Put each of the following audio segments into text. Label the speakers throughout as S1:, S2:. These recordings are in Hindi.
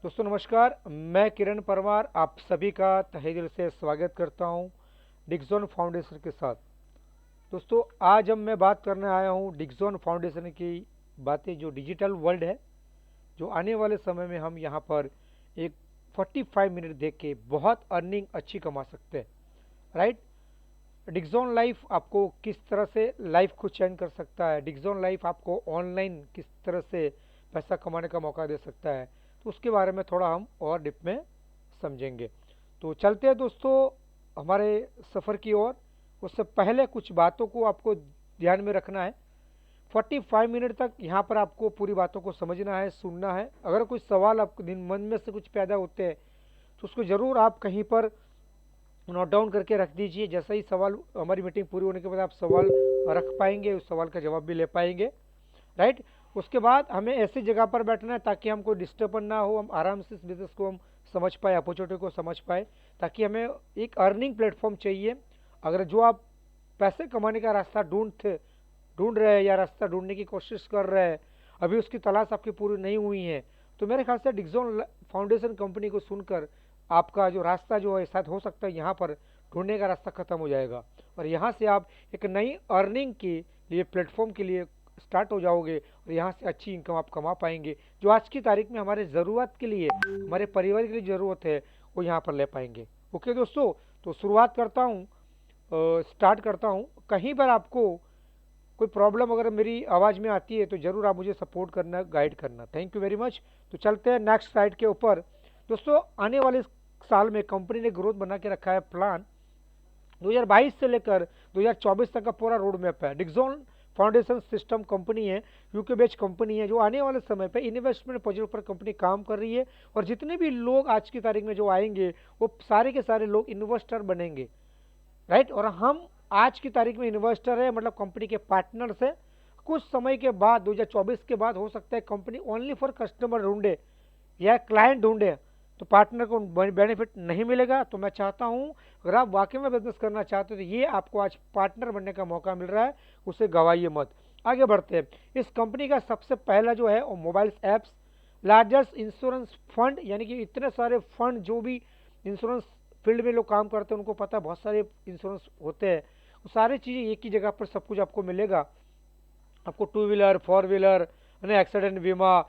S1: दोस्तों नमस्कार, मैं किरण परमार आप सभी का तहे दिल से स्वागत करता हूं डिक्सॉन फाउंडेशन के साथ। दोस्तों आज हम मैं बात करने आया हूं डिक्सॉन फाउंडेशन की बातें, जो डिजिटल वर्ल्ड है, जो आने वाले समय में हम यहां पर एक 45 मिनट देख के बहुत अर्निंग अच्छी कमा सकते हैं। राइट। डिक्सॉन लाइफ आपको किस तरह से लाइफ को चेंज कर सकता है, डिक्सॉन लाइफ आपको ऑनलाइन किस तरह से पैसा कमाने का मौका दे सकता है, तो उसके बारे में थोड़ा हम और डिप में समझेंगे। तो चलते हैं दोस्तों हमारे सफ़र की ओर। उससे पहले कुछ बातों को आपको ध्यान में रखना है। 45 मिनट तक यहाँ पर आपको पूरी बातों को समझना है, सुनना है। अगर कोई सवाल आपको दिन मन में से कुछ पैदा होते हैं तो उसको ज़रूर आप कहीं पर नोट डाउन करके रख दीजिए। जैसे ही सवाल हमारी मीटिंग पूरी होने के बाद आप सवाल रख पाएंगे, उस सवाल का जवाब भी ले पाएंगे। राइट। उसके बाद हमें ऐसी जगह पर बैठना है ताकि हम कोई डिस्टर्बन ना हो, हम आराम से इस बिजनेस को हम समझ पाए, अपॉर्चुनिटी को समझ पाए, ताकि हमें एक अर्निंग प्लेटफॉर्म चाहिए। अगर जो आप पैसे कमाने का रास्ता ढूंढ रहे हैं या रास्ता ढूंढने की कोशिश कर रहे हैं, अभी उसकी तलाश आपकी पूरी नहीं हुई है, तो मेरे ख्याल से डिक्सॉन फाउंडेशन कंपनी को सुनकर आपका जो रास्ता जो है शायद हो सकता है यहाँ पर ढूंढने का रास्ता खत्म हो जाएगा, और यहाँ से आप एक नई अर्निंग के लिए प्लेटफॉर्म के लिए स्टार्ट हो जाओगे, और यहाँ से अच्छी इनकम आप कमा पाएंगे, जो आज की तारीख में हमारे ज़रूरत के लिए, हमारे परिवार के लिए ज़रूरत है, वो यहाँ पर ले पाएंगे। ओके दोस्तों, तो शुरुआत करता हूँ, स्टार्ट करता हूँ। कहीं पर आपको कोई प्रॉब्लम अगर मेरी आवाज़ में आती है तो ज़रूर आप मुझे सपोर्ट करना, गाइड करना। Thank you very much. तो चलते हैं नेक्स्ट स्लाइड के ऊपर। दोस्तों आने वाले साल में कंपनी ने ग्रोथ बना के रखा है प्लान। 2022 से लेकर 2024 तक का पूरा रोड मैप है। डिक्सॉन फाउंडेशन सिस्टम कंपनी है, यूके बेस्ड कंपनी है, जो आने वाले समय पे इन्वेस्टमेंट प्रोजेक्ट पर कंपनी काम कर रही है, और जितने भी लोग आज की तारीख में जो आएंगे वो सारे के सारे लोग इन्वेस्टर बनेंगे। राइट। और हम आज की तारीख में इन्वेस्टर है, मतलब कंपनी के पार्टनर्स है। कुछ समय के बाद 2024 के बाद हो सकता है कंपनी ओनली फॉर कस्टमर ढूंढे या क्लाइंट ढूंढे, तो पार्टनर को बेनिफिट नहीं मिलेगा। तो मैं चाहता हूं अगर आप वाकई में बिजनेस करना चाहते हो तो ये आपको आज पार्टनर बनने का मौका मिल रहा है, उसे गवाइए मत। आगे बढ़ते हैं। इस कंपनी का सबसे पहला जो है वो mobile apps, largest insurance fund, यानी कि इतने सारे फंड जो भी इंश्योरेंस फील्ड में लोग काम करते हैं उनको पता है बहुत सारे इंश्योरेंस होते हैं, वो सारी चीज़ें एक ही जगह पर सब कुछ आपको मिलेगा। आपको two wheeler, four wheeler, accident बीमा,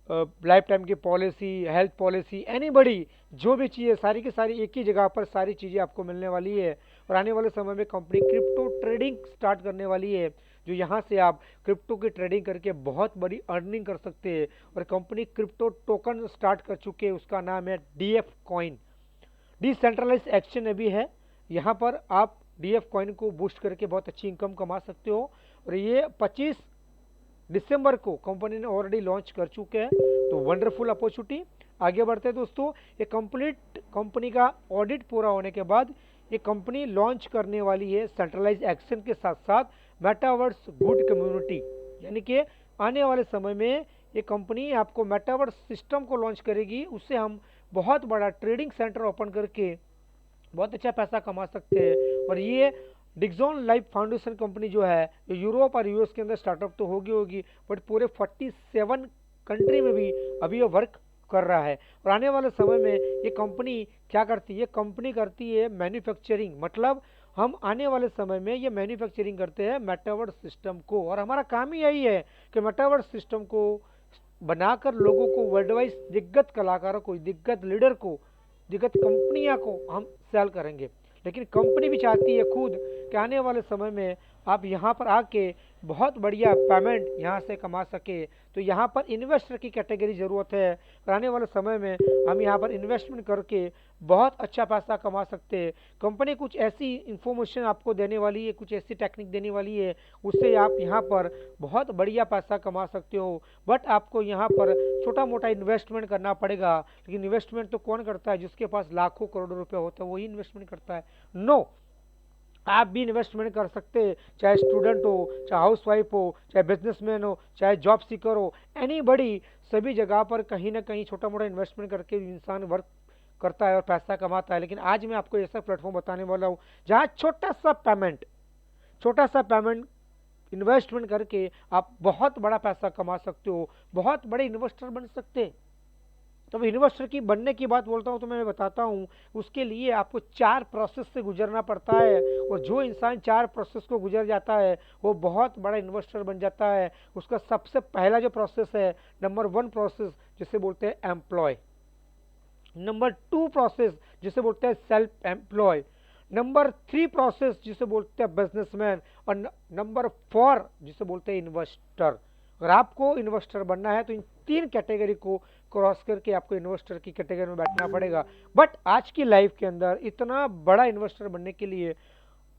S1: लाइफ टाइम की पॉलिसी, हेल्थ पॉलिसी, एनी बड़ी जो भी चीज़ें सारी की सारी एक ही जगह पर सारी चीज़ें आपको मिलने वाली है। और आने वाले समय में कंपनी क्रिप्टो ट्रेडिंग स्टार्ट करने वाली है, जो यहाँ से आप क्रिप्टो की ट्रेडिंग करके बहुत बड़ी अर्निंग कर सकते हैं। और कंपनी क्रिप्टो टोकन स्टार्ट कर चुके हैं, उसका नाम है डीएफ कॉइन, डिसेंट्रलाइज एक्सचेंज भी है। यहाँ पर आप डीएफ कॉइन को बूस्ट करके बहुत अच्छी इनकम कमा सकते हो, और ये 25 दिसंबर को कंपनी ने ऑलरेडी लॉन्च कर चुके हैं। तो वंडरफुल अपॉर्चुनिटी। आगे बढ़ते हैं दोस्तों। ये कंप्लीट कंपनी का ऑडिट पूरा होने के बाद ये कंपनी लॉन्च करने वाली है सेंट्रलाइज एक्शन के साथ साथ मेटावर्स गुड कम्युनिटी, यानी कि आने वाले समय में ये कंपनी आपको मेटावर्स सिस्टम को लॉन्च करेगी, उससे हम बहुत बड़ा ट्रेडिंग सेंटर ओपन करके बहुत अच्छा पैसा कमा सकते हैं। और ये डिक्सॉन लाइफ फाउंडेशन कंपनी जो है, ये यूरोप और यूएस के अंदर स्टार्टअप तो होगी, बट पूरे 47 कंट्री में भी अभी ये वर्क कर रहा है। और आने वाले समय में ये कंपनी क्या करती है, ये कंपनी करती है मैन्युफैक्चरिंग, मतलब हम आने वाले समय में ये मैन्युफैक्चरिंग करते हैं मेटावर्स सिस्टम को, और हमारा काम ही यही है कि मेटावर्स सिस्टम को बनाकर लोगों को वर्ल्ड वाइज दिग्गज कलाकारों को, दिग्गज लीडर को, दिग्गज कंपनियां को हम सेल करेंगे। लेकिन कंपनी भी चाहती है खुद कि आने वाले समय में आप यहाँ पर आके बहुत बढ़िया पेमेंट यहाँ से कमा सके। तो यहाँ पर इन्वेस्टर की कैटेगरी ज़रूरत है, और आने वाले समय में हम यहाँ पर इन्वेस्टमेंट करके बहुत अच्छा पैसा कमा सकते हैं। कंपनी कुछ ऐसी इंफॉर्मेशन आपको देने वाली है, कुछ ऐसी टेक्निक देने वाली है, उससे आप यहाँ पर बहुत बढ़िया पैसा कमा सकते हो। बट आपको यहाँ पर छोटा मोटा इन्वेस्टमेंट करना पड़ेगा। लेकिन इन्वेस्टमेंट तो कौन करता है, जिसके पास लाखों करोड़ों रुपए होता है वही इन्वेस्टमेंट करता है। नो, आप भी इन्वेस्टमेंट कर सकते हैं, चाहे स्टूडेंट हो, चाहे हाउस वाइफ हो, चाहे बिजनेसमैन हो, चाहे जॉब सीकर हो, एनी बड़ी, सभी जगह पर कहीं ना कहीं छोटा मोटा इन्वेस्टमेंट करके इंसान वर्क करता है और पैसा कमाता है। लेकिन आज मैं आपको ऐसा प्लेटफॉर्म बताने वाला हूँ जहाँ छोटा सा पेमेंट इन्वेस्टमेंट करके आप बहुत बड़ा पैसा कमा सकते हो, बहुत बड़े इन्वेस्टर बन सकते हैं। तो अब इन्वेस्टर की बनने की बात बोलता हूँ तो मैं बताता हूँ, उसके लिए आपको 4 प्रोसेस से गुजरना पड़ता है, और जो इंसान 4 प्रोसेस को गुजर जाता है वो बहुत बड़ा इन्वेस्टर बन जाता है। उसका सबसे पहला जो प्रोसेस है, नंबर 1 प्रोसेस जिसे बोलते हैं एम्प्लॉय, नंबर 2 प्रोसेस जिसे बोलते हैं सेल्फ एम्प्लॉय, नंबर 3 प्रोसेस जिसे बोलते हैं बिजनेसमैन, और नंबर 4 जिसे बोलते हैं इन्वेस्टर। अगर आपको इन्वेस्टर बनना है तो इन 3 कैटेगरी को क्रॉस करके आपको इन्वेस्टर की कैटेगरी में बैठना पड़ेगा। बट आज की लाइफ के अंदर इतना बड़ा इन्वेस्टर बनने के लिए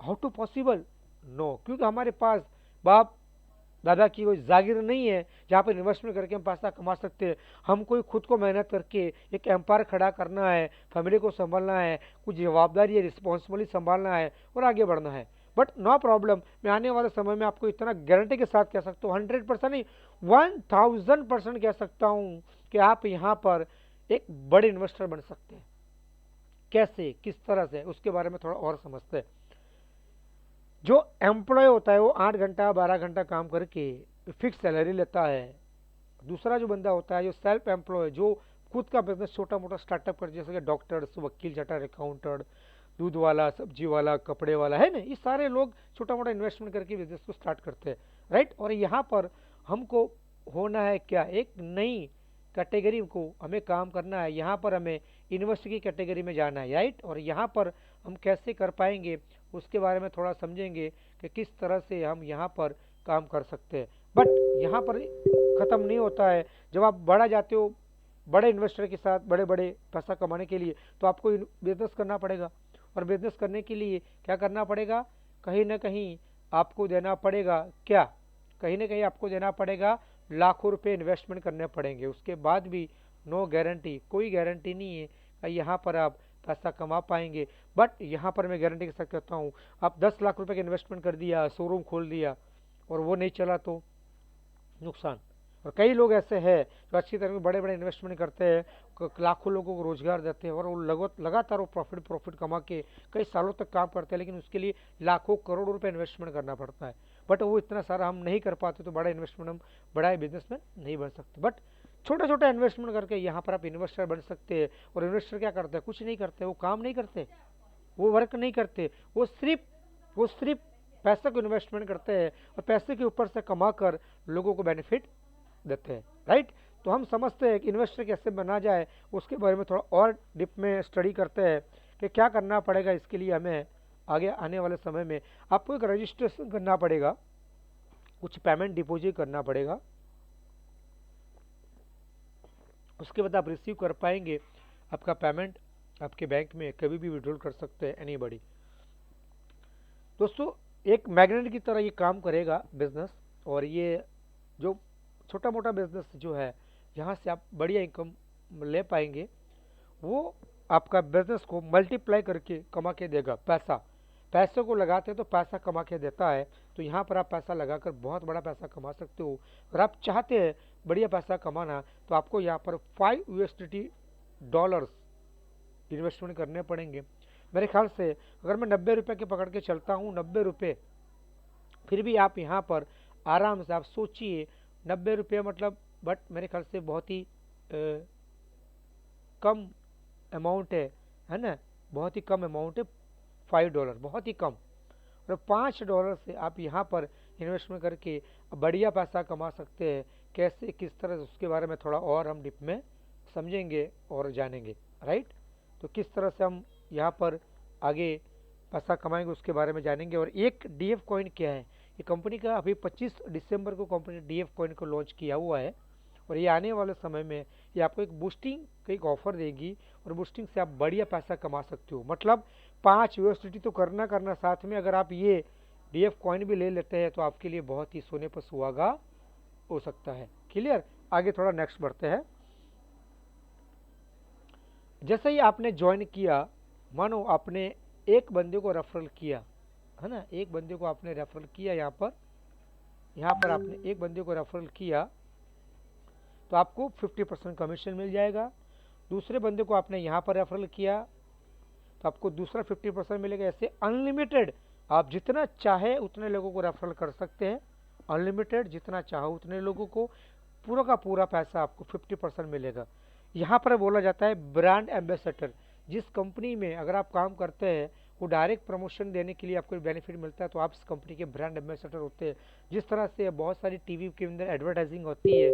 S1: हाउ टू पॉसिबल? नो, क्योंकि हमारे पास बाप दादा की कोई जागीर नहीं है जहाँ पर इन्वेस्टमेंट करके हम पैसा कमा सकते हैं। हमको खुद को मेहनत करके एक एम्पायर खड़ा करना है, फैमिली को संभालना है, कुछ जवाबदारी है, रिस्पॉन्सिबिलिटी संभालना है और आगे बढ़ना है। बट नो प्रॉब्लम, मैं आने वाले समय में आपको इतना गारंटी के साथ कह सकता हूँ, 100% नहीं 1000% कह सकता हूँ कि आप यहाँ पर एक बड़े इन्वेस्टर बन सकते हैं। कैसे, किस तरह से, उसके बारे में थोड़ा और समझते हैं। जो एम्प्लॉय होता है वो 8 घंटा 12 घंटा काम करके फिक्स सैलरी लेता है। दूसरा जो बंदा होता है जो सेल्फ एम्प्लॉय, जो खुद का बिजनेस छोटा मोटा स्टार्टअप कर, जैसे कि डॉक्टर्स, वकील, चार्टर्ड अकाउंटेंट, दूध वाला, सब्जी वाला, कपड़े वाला, है ना, ये सारे लोग छोटा मोटा इन्वेस्टमेंट करके बिजनेस को स्टार्ट करते हैं, राइट। और यहाँ पर हमको होना है क्या, एक नई कैटेगरी को हमें काम करना है, यहाँ पर हमें इन्वेस्ट की कैटेगरी में जाना है, राइट। और यहाँ पर हम कैसे कर पाएंगे उसके बारे में थोड़ा समझेंगे कि किस तरह से हम यहाँ पर काम कर सकते हैं। बट यहाँ पर ख़त्म नहीं होता है। जब आप बढ़ा जाते हो बड़े इन्वेस्टर के साथ, बड़े बड़े पैसा कमाने के लिए, तो आपको बिजनेस करना पड़ेगा। और बिजनेस करने के लिए क्या करना पड़ेगा, कहीं ना कहीं आपको देना पड़ेगा क्या, कहीं ना कहीं आपको देना पड़ेगा, लाखों रुपए इन्वेस्टमेंट करने पड़ेंगे। उसके बाद भी नो गारंटी, कोई गारंटी नहीं है कि यहाँ पर आप पैसा कमा पाएंगे। बट यहाँ पर मैं गारंटी के साथ कहता हूँ, आप 10 लाख रुपए का इन्वेस्टमेंट कर दिया, शोरूम खोल दिया और वो नहीं चला तो नुकसान। और कई लोग ऐसे हैं जो अच्छी तरह बड़े बड़े इन्वेस्टमेंट करते हैं, लाखों लोगों को रोजगार देते हैं और वो लगातार वो प्रॉफिट कमा के कई सालों तक काम करते हैं, लेकिन उसके लिए लाखों करोड़ों रुपए इन्वेस्टमेंट करना पड़ता है। बट वो इतना सारा हम नहीं कर पाते, तो बड़ा इन्वेस्टमेंट हम बड़ा बिजनेस में नहीं बन सकते। बट छोटा छोटा इन्वेस्टमेंट करके यहाँ पर आप इन्वेस्टर बन सकते हैं। और इन्वेस्टर क्या करते हैं, कुछ नहीं करते, वो काम नहीं करते, वो वर्क नहीं करते, वो सिर्फ पैसे को इन्वेस्टमेंट करते हैं और पैसे के ऊपर से कमा कर लोगों को बेनिफिट देते हैं, राइट। तो हम समझते हैं कि इन्वेस्टर कैसे बना जाए, उसके बारे में थोड़ा और डीप में स्टडी करते हैं कि क्या करना पड़ेगा। इसके लिए हमें आगे आने वाले समय में आपको एक रजिस्ट्रेशन करना पड़ेगा, कुछ पेमेंट डिपॉजिट करना पड़ेगा, उसके बाद आप रिसीव कर पाएंगे आपका पेमेंट, आपके बैंक में कभी भी विड्रॉल कर सकते हैं एनीबॉडी। दोस्तों, एक मैग्नेट की तरह ये काम करेगा बिजनेस। और ये जो छोटा मोटा बिजनेस जो है, जहाँ से आप बढ़िया इनकम ले पाएंगे, वो आपका बिजनेस को मल्टीप्लाई करके कमा के देगा। पैसे को लगाते हैं तो पैसा कमा के देता है। तो यहाँ पर आप पैसा लगाकर बहुत बड़ा पैसा कमा सकते हो। अगर आप चाहते हैं बढ़िया पैसा कमाना, तो आपको यहाँ पर $5 इन्वेस्टमेंट करने पड़ेंगे। मेरे ख्याल से अगर मैं 90 रुपये के पकड़ के चलता हूँ, 90 रुपये, फिर भी आप यहाँ पर आराम से, आप सोचिए 90 रुपये मतलब, बट मेरे ख्याल से बहुत ही कम अमाउंट है ना, बहुत ही कम अमाउंट है, $5 बहुत ही कम। और $5 से आप यहाँ पर इन्वेस्टमेंट करके बढ़िया पैसा कमा सकते हैं। कैसे, किस तरह, उसके बारे में थोड़ा और हम डीप में समझेंगे और जानेंगे, राइट। तो किस तरह से हम यहाँ पर आगे पैसा कमाएंगे उसके बारे में जानेंगे। और एक DF कॉइन क्या है, ये कंपनी का अभी 25 दिसंबर को कंपनी DF कॉइन को लॉन्च किया हुआ है। और ये आने वाले समय में ये आपको एक बूस्टिंग का एक ऑफर देगी, और बूस्टिंग से आप बढ़िया पैसा कमा सकते हो। मतलब $5 तो करना, साथ में अगर आप ये DF कॉइन भी ले लेते हैं तो आपके लिए बहुत ही सोने पर सुहागा हो सकता है। क्लियर, आगे थोड़ा नेक्स्ट बढ़ते हैं। जैसे ही आपने ज्वाइन किया, मानो आपने एक बंदे को रेफरल किया, है ना, एक बंदे को आपने रेफरल किया, यहाँ पर आपने एक बंदे को रेफरल किया तो आपको 50% कमीशन मिल जाएगा। दूसरे बंदे को आपने यहाँ पर रेफरल किया तो आपको दूसरा 50% मिलेगा। ऐसे अनलिमिटेड, आप जितना चाहे उतने लोगों को रेफरल कर सकते हैं, अनलिमिटेड, जितना चाहो उतने लोगों को, पूरा का पूरा पैसा आपको 50% मिलेगा। यहाँ पर बोला जाता है ब्रांड एम्बेसडर। जिस कंपनी में अगर आप काम करते हैं वो डायरेक्ट प्रमोशन देने के लिए आपको बेनिफिट मिलता है तो आप इस कंपनी के ब्रांड एम्बेसडर होते हैं। जिस तरह से बहुत सारी टीवी के अंदर एडवर्टाइजिंग होती है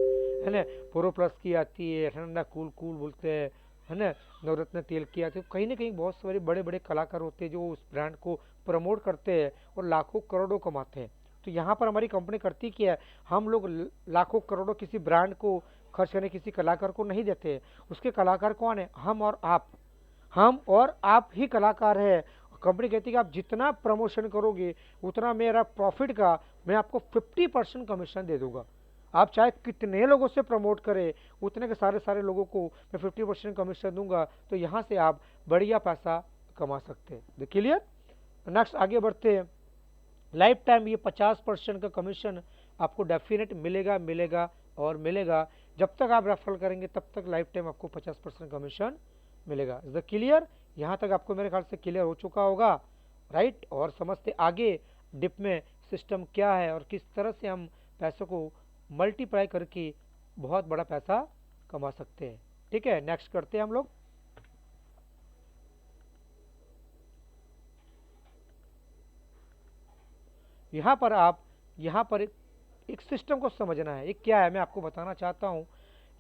S1: ना, प्रो प्लस की आती है, ठंडा कूल कूल बोलते हैं, है ना, नवरत्न तेल की आती है। कहीं ना कहीं बहुत सारे बड़े बड़े कलाकार होते हैं जो उस ब्रांड को प्रमोट करते हैं और लाखों करोड़ों कमाते हैं। तो यहाँ पर हमारी कंपनी करती क्या है, हम लोग लाखों करोड़ों किसी ब्रांड को खर्च करने किसी कलाकार को नहीं देते हैं। उसके कलाकार कौन है, हम और आप। हम और आप ही कलाकार है। कंपनी कहती है कि आप जितना प्रमोशन करोगे उतना मेरा प्रॉफिट का मैं आपको 50% कमीशन दे दूंगा। आप चाहे कितने लोगों से प्रमोट करें उतने के सारे सारे लोगों को मैं 50% कमीशन दूंगा। तो यहाँ से आप बढ़िया पैसा कमा सकते हैं। क्लियर। नेक्स्ट आगे बढ़ते हैं। लाइफ टाइम ये 50% का कमीशन आपको डेफिनेट मिलेगा मिलेगा और मिलेगा। जब तक आप रेफरल करेंगे तब तक लाइफ टाइम आपको 50% कमीशन मिलेगा। Is the clear. यहाँ तक आपको मेरे ख्याल से क्लियर हो चुका होगा, राइट। और समझते आगे डिप में सिस्टम क्या है और किस तरह से हम पैसों को मल्टीप्लाई करके बहुत बड़ा पैसा कमा सकते हैं। ठीक है, नेक्स्ट करते हैं हम लोग। यहाँ पर एक सिस्टम को समझना है, ये क्या है मैं आपको बताना चाहता हूँ।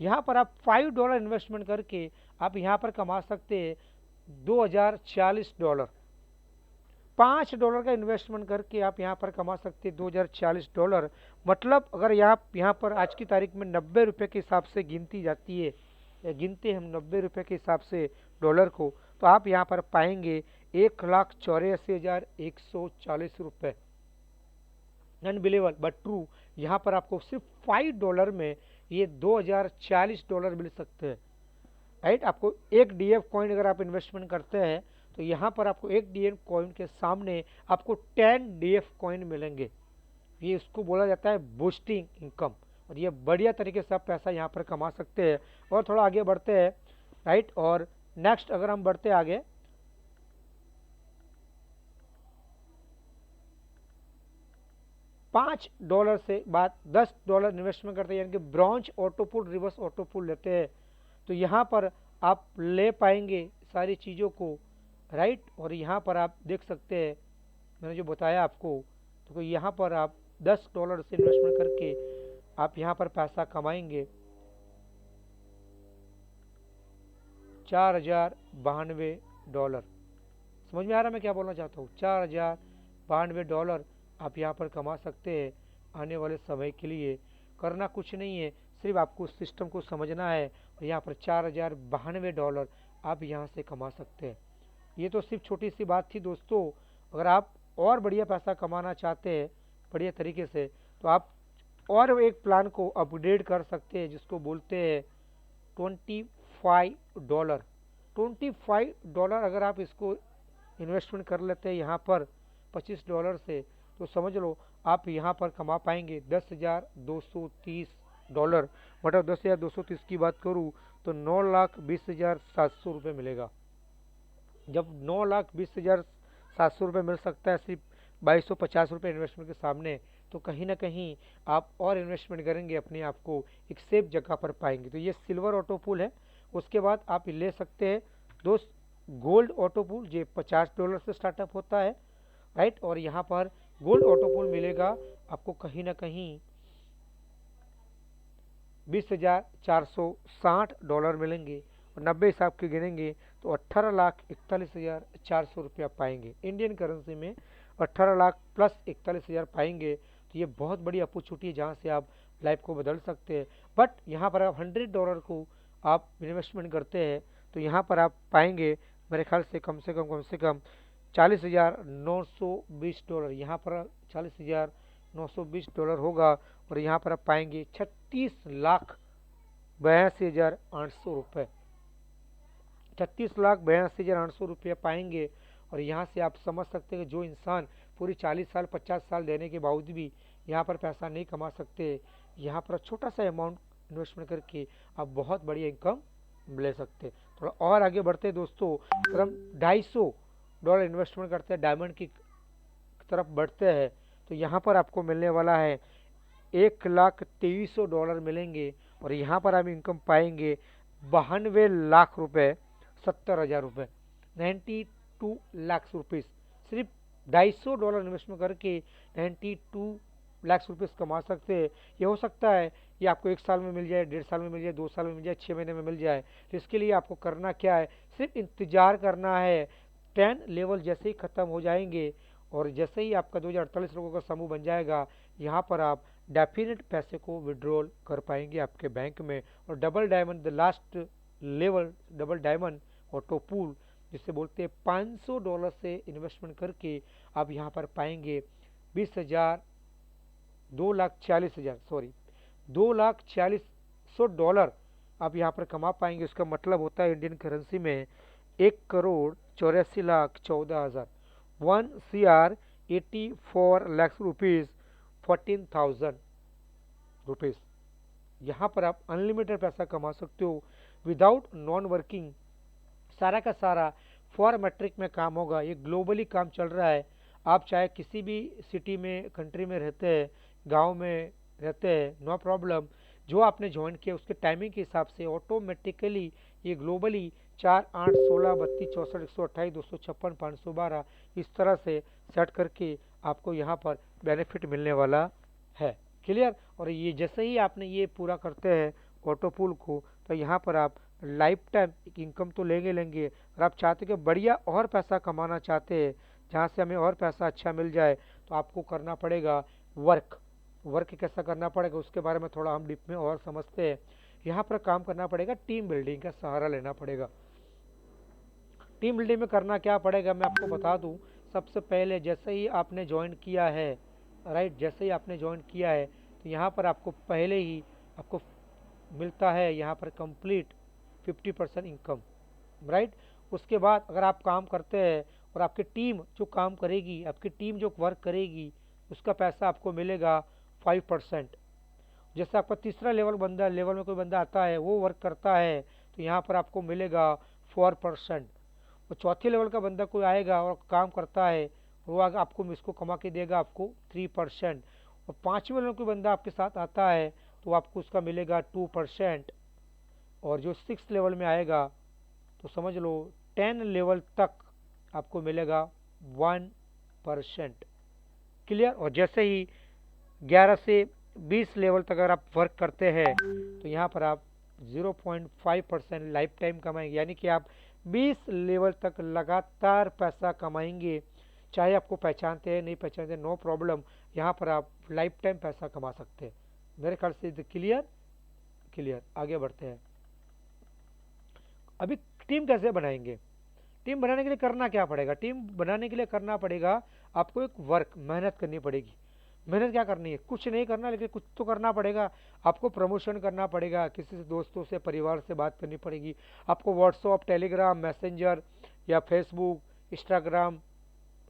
S1: यहाँ पर आप $5 इन्वेस्टमेंट करके आप यहाँ पर कमा सकते हैं $2040। $5 का इन्वेस्टमेंट करके आप यहाँ पर कमा सकते हैं $2040। मतलब अगर यहाँ पर आज की तारीख में 90 रुपये के हिसाब से गिनती जाती है, या गिनते हम 90 रुपये के हिसाब से डॉलर को, तो आप यहाँ पर पाएंगे 1,84,140 रुपये। Unbelievable but true. यहाँ पर आपको सिर्फ $5 में ये $2040 मिल सकते हैं, राइट। आपको एक डीएफ कॉइन अगर आप इन्वेस्टमेंट करते हैं तो यहाँ पर आपको एक डीएफ कॉइन के सामने आपको 10 डीएफ कॉइन मिलेंगे। ये इसको बोला जाता है बूस्टिंग इनकम, और ये बढ़िया तरीके से आप पैसा यहाँ पर कमा सकते हैं। और थोड़ा आगे बढ़ते हैं, राइट। और नेक्स्ट अगर हम बढ़ते आगे, $5 से बाद $10 इन्वेस्टमेंट करते हैं, यानी कि ब्रॉन्ज ऑटोपुल रिवर्स ऑटोपुल लेते हैं, तो यहाँ पर आप ले पाएंगे सारी चीज़ों को, राइट। और यहाँ पर आप देख सकते हैं मैंने जो बताया आपको, तो यहाँ पर आप $10 से इन्वेस्टमेंट करके आप यहाँ पर पैसा कमाएंगे $4092। समझ में आ रहा है मैं क्या बोलना चाहता हूँ। $4092 आप यहाँ पर कमा सकते हैं आने वाले समय के लिए। करना कुछ नहीं है, सिर्फ आपको सिस्टम को समझना है और यहाँ पर $4092 आप यहाँ से कमा सकते हैं। ये तो सिर्फ छोटी सी बात थी दोस्तों। अगर आप और बढ़िया पैसा कमाना चाहते हैं बढ़िया तरीके से, तो आप और एक प्लान को अपग्रेड कर सकते हैं जिसको बोलते हैं $25। $25 अगर आप इसको इन्वेस्टमेंट कर लेते हैं यहाँ पर $25 से, तो समझ लो आप यहाँ पर कमा पाएंगे $10,230। मतलब 10,230 की बात करूँ तो 9,20,700 मिलेगा। जब 9,20,700 मिल सकता है सिर्फ ₹2250 इन्वेस्टमेंट के सामने, तो कहीं ना कहीं आप और इन्वेस्टमेंट करेंगे अपने आप को एक सेफ जगह पर पाएंगे। तो ये सिल्वर ऑटो पूल है। उसके बाद आप ले सकते हैं दोस्त गोल्ड ऑटो पूल, जो $50 से स्टार्टअप होता है, राइट। और यहाँ पर गोल्ड ऑटो पूल मिलेगा आपको कहीं ना कहीं $20,460 मिलेंगे, और 90 हिसाब के गिनेंगे तो 18,41,400 रुपया पाएंगे इंडियन करेंसी में। 18 लाख प्लस 41,000 पाएंगे। तो ये बहुत बड़ी अपॉर्चुनिटी है जहाँ से आप लाइफ को बदल सकते हैं। बट यहाँ पर आप $100 को आप इन्वेस्टमेंट करते हैं तो यहाँ पर आप पाएंगे मेरे ख्याल से कम से कम $40,920। यहाँ पर $40,920 होगा, और यहाँ पर आप पाएंगे 36,82,800 रुपये। 36,82,800 रुपये पाएंगे। और यहाँ से आप समझ सकते हैं कि जो इंसान पूरी 40 साल 50 साल देने के बावजूद भी यहाँ पर पैसा नहीं कमा सकते, यहाँ पर छोटा सा अमाउंट इन्वेस्टमेंट करके आप बहुत बड़ी इनकम ले सकते हैं। थोड़ा और आगे बढ़ते हैं दोस्तों, अगर हम $250 इन्वेस्टमेंट करते हैं डायमंड की तरफ बढ़ते हैं, तो यहाँ पर आपको मिलने वाला है $1,23,000 मिलेंगे। और यहाँ पर आप इनकम पाएंगे 92 लाख रुपए, 70,000 रुपये, 92 लाख रुपीज़। सिर्फ $250 इन्वेस्टमेंट करके 92 लाख रुपीज़ कमा सकते हैं। ये हो सकता है ये आपको 1 साल में मिल जाए, 1.5 साल में मिल जाए, 2 साल में मिल जाए, 6 महीने में मिल जाए। तो इसके लिए आपको करना क्या है, सिर्फ इंतजार करना है। 10 लेवल जैसे ही ख़त्म हो जाएंगे और जैसे ही आपका 2048 लोगों का समूह बन जाएगा, यहाँ पर आप डेफिनेट पैसे को विड्रॉल कर पाएंगे आपके बैंक में। और double diamond, the last level double diamond auto pool जिसे बोलते हैं, $500 से इन्वेस्टमेंट करके आप यहाँ पर पाएंगे 20,000, 2,40,000, सॉरी, $2,40,000 आप यहाँ पर कमा पाएंगे। उसका मतलब होता है इंडियन करेंसी में 1,84,14,000, 1,84,00,000 रुपीज़, 14,000 रुपीज़। यहाँ पर आप अनलिमिटेड पैसा कमा सकते हो विदाउट नॉन वर्किंग। सारा का सारा फॉर मैट्रिक में काम होगा। ये ग्लोबली काम चल रहा है। आप चाहे किसी भी सिटी में, कंट्री में रहते हैं, गांव में रहते हैं, नो प्रॉब्लम। जो आपने ज्वाइन किया उसके टाइमिंग के हिसाब से ऑटोमेटिकली ये ग्लोबली 4, 8, 16, 32, 64, 128, 256, 512 इस तरह से सेट करके आपको यहाँ पर बेनिफिट मिलने वाला है। क्लियर। और ये जैसे ही आपने ये पूरा करते हैं ऑटो पूल को, तो यहाँ पर आप लाइफ टाइम इनकम तो लेंगे। और आप चाहते कि बढ़िया और पैसा कमाना चाहते हैं, जहाँ से हमें और पैसा अच्छा मिल जाए, तो आपको करना पड़ेगा वर्क। वर्क कैसा करना पड़ेगा उसके बारे में थोड़ा हम डीप में और समझते हैं। यहाँ पर काम करना पड़ेगा, टीम बिल्डिंग का सहारा लेना पड़ेगा। टीम बिल्डिंग में करना क्या पड़ेगा मैं आपको बता दूं। सबसे पहले जैसे ही आपने ज्वाइन किया है, राइट, जैसे ही आपने ज्वाइन किया है, तो यहाँ पर आपको पहले ही आपको मिलता है यहाँ पर कंप्लीट 50% इनकम, राइट। उसके बाद अगर आप काम करते हैं और आपकी टीम जो काम करेगी, आपकी टीम जो वर्क करेगी, उसका पैसा आपको मिलेगा 5%। जैसे आपका तीसरा लेवल में कोई बंदा आता है, वो वर्क करता है, तो यहाँ पर आपको मिलेगा 4%। और चौथे लेवल का बंदा कोई आएगा और काम करता है, वो आपको इसको कमा के देगा आपको 3%। और पाँचवें लेवल कोई बंदा आपके साथ आता है, तो आपको उसका मिलेगा 2%। और जो 6 लेवल में आएगा, तो समझ लो 10 लेवल तक आपको मिलेगा 1%। क्लियर। और जैसे ही 11 से 20 लेवल तक अगर आप वर्क करते हैं, तो यहाँ पर आप 0.5% लाइफ टाइम कमाएंगे। यानी कि आप 20 लेवल तक लगातार पैसा कमाएंगे। चाहे आपको पहचानते हैं नहीं पहचानते, नो प्रॉब्लम, यहाँ पर आप लाइफ टाइम पैसा कमा सकते हैं। मेरे ख्याल से क्लियर। क्लियर। आगे बढ़ते हैं। अभी टीम कैसे बनाएंगे। टीम बनाने के लिए करना क्या पड़ेगा। टीम बनाने के लिए करना पड़ेगा आपको एक वर्क, मेहनत करनी पड़ेगी। मेहनत क्या करनी है, कुछ नहीं करना, लेकिन कुछ तो करना पड़ेगा। आपको प्रमोशन करना पड़ेगा, किसी से दोस्तों से, परिवार से बात करनी पड़ेगी। आपको व्हाट्सअप, टेलीग्राम, मैसेंजर या फेसबुक, इंस्टाग्राम,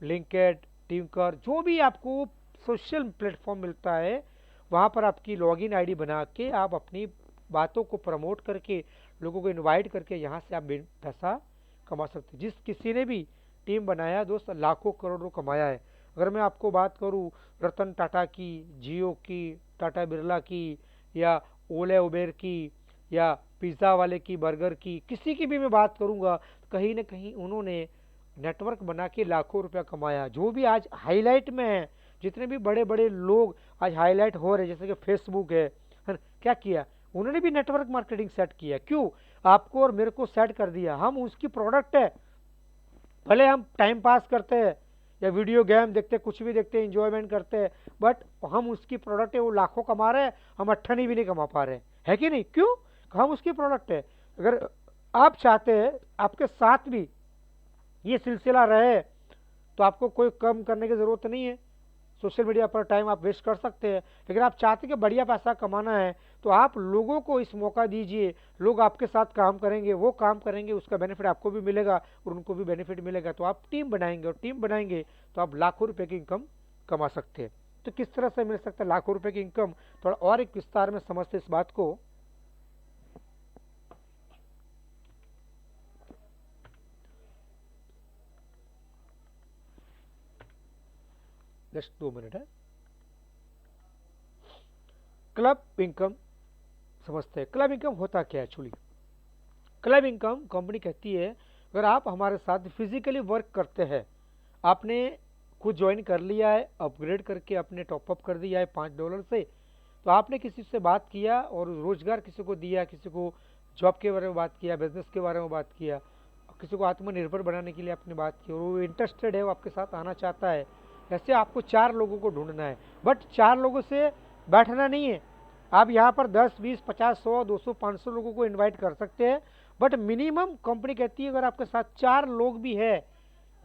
S1: लिंक्डइन, टिंकर, जो भी आपको सोशल प्लेटफॉर्म मिलता है, वहाँ पर आपकी लॉगिन आईडी बना के आप अपनी बातों को प्रमोट करके, लोगों को इनवाइट करके यहाँ से आप पैसा कमा सकते हैं। जिस किसी ने भी टीम बनाया दोस्त, लाखों करोड़ों कमाया है। अगर मैं आपको बात करूं रतन टाटा की, जियो की, टाटा बिरला की, या ओले उबेर की, या पिज़्ज़ा वाले की, बर्गर की, किसी की भी मैं बात करूंगा, तो कहीं ना कहीं उन्होंने नेटवर्क बना के लाखों रुपया कमाया। जो भी आज हाईलाइट में है, जितने भी बड़े बड़े लोग आज हाईलाइट हो रहे हैं, जैसे कि फेसबुक है ना, क्या किया उन्होंने भी नेटवर्क मार्केटिंग सेट किया। क्यों, आपको और मेरे को सेट कर दिया। हम उसकी प्रोडक्ट है। भले हम टाइम पास करते हैं या वीडियो गेम देखते, कुछ भी देखते हैं, इंजॉयमेंट करते हैं, बट हम उसकी प्रोडक्ट है। वो लाखों कमा रहे हैं, हम अट्ठानी भी नहीं कमा पा रहे हैं, है कि नहीं। क्यों, हम उसकी प्रोडक्ट है। अगर आप चाहते हैं आपके साथ भी ये सिलसिला रहे, तो आपको कोई कम करने की ज़रूरत नहीं है। सोशल मीडिया पर टाइम आप वेस्ट कर सकते हैं, लेकिन आप चाहते हैं कि बढ़िया पैसा कमाना है, तो आप लोगों को इस मौका दीजिए। लोग आपके साथ काम करेंगे, वो काम करेंगे, उसका बेनिफिट आपको भी मिलेगा और उनको भी बेनिफिट मिलेगा। तो आप टीम बनाएंगे, और टीम बनाएंगे तो आप लाखों रुपए की इनकम कमा सकते हैं। तो किस तरह से मिल सकता है लाखों रुपए की इनकम, थोड़ा और एक विस्तार में समझते इस बात को। जस्ट 2 मिनट है। क्लब इनकम समझते हैं। क्लब इनकम होता क्या है एक्चुअली। क्लब इनकम कंपनी कहती है अगर आप हमारे साथ फिजिकली वर्क करते हैं, आपने खुद ज्वाइन कर लिया है, अपग्रेड करके आपने टॉपअप कर दिया है $5 से, तो आपने किसी से बात किया और रोजगार किसी को दिया, किसी को जॉब के बारे में बात किया, बिजनेस के बारे में बात किया, किसी को आत्मनिर्भर बनाने के लिए आपने बात की और वो इंटरेस्टेड है, वो आपके साथ आना चाहता है, ऐसे आपको 4 लोगों को ढूंढना है। बट 4 लोगों से बैठना नहीं है, आप यहाँ पर 10, 20, 50, 100, 200, 500 लोगों को इनवाइट कर सकते हैं। बट मिनिमम कंपनी कहती है अगर आपके साथ 4 लोग भी है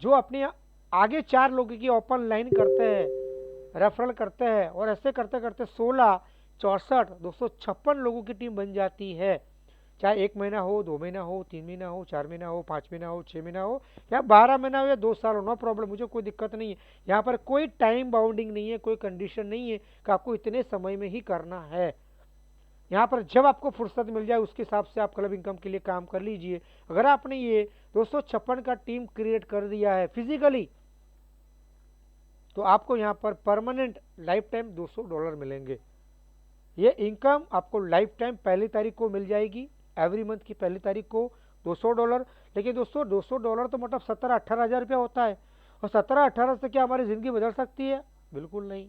S1: जो अपने आगे 4 लोगों की ओपन लाइन करते हैं, रेफरल करते हैं, और ऐसे करते करते 16, 64, 256 लोगों की टीम बन जाती है। चाहे 1 महीना हो, 2 महीना हो, 3 महीना हो, 4 महीना हो, 5 महीना हो, 6 महीना हो, या 12 महीना हो, या 2 साल हो, नो प्रॉब्लम, मुझे कोई दिक्कत नहीं है। यहाँ पर कोई टाइम बाउंडिंग नहीं है, कोई कंडीशन नहीं है कि आपको इतने समय में ही करना है। यहाँ पर जब आपको फुर्सत मिल जाए उसके हिसाब से आप क्लब इनकम के लिए काम कर लीजिए। अगर आपने ये 256 का टीम क्रिएट कर दिया है फिजिकली, तो आपको यहाँ पर परमानेंट लाइफ टाइम $200 मिलेंगे। ये इनकम आपको लाइफ टाइम पहली तारीख को मिल जाएगी, एवरी मंथ की पहली तारीख को $200। लेकिन दोस्तों $200 तो मतलब 17-18 हज़ार रुपया होता है, और 17-18 से क्या हमारी ज़िंदगी बदल सकती है? बिल्कुल नहीं।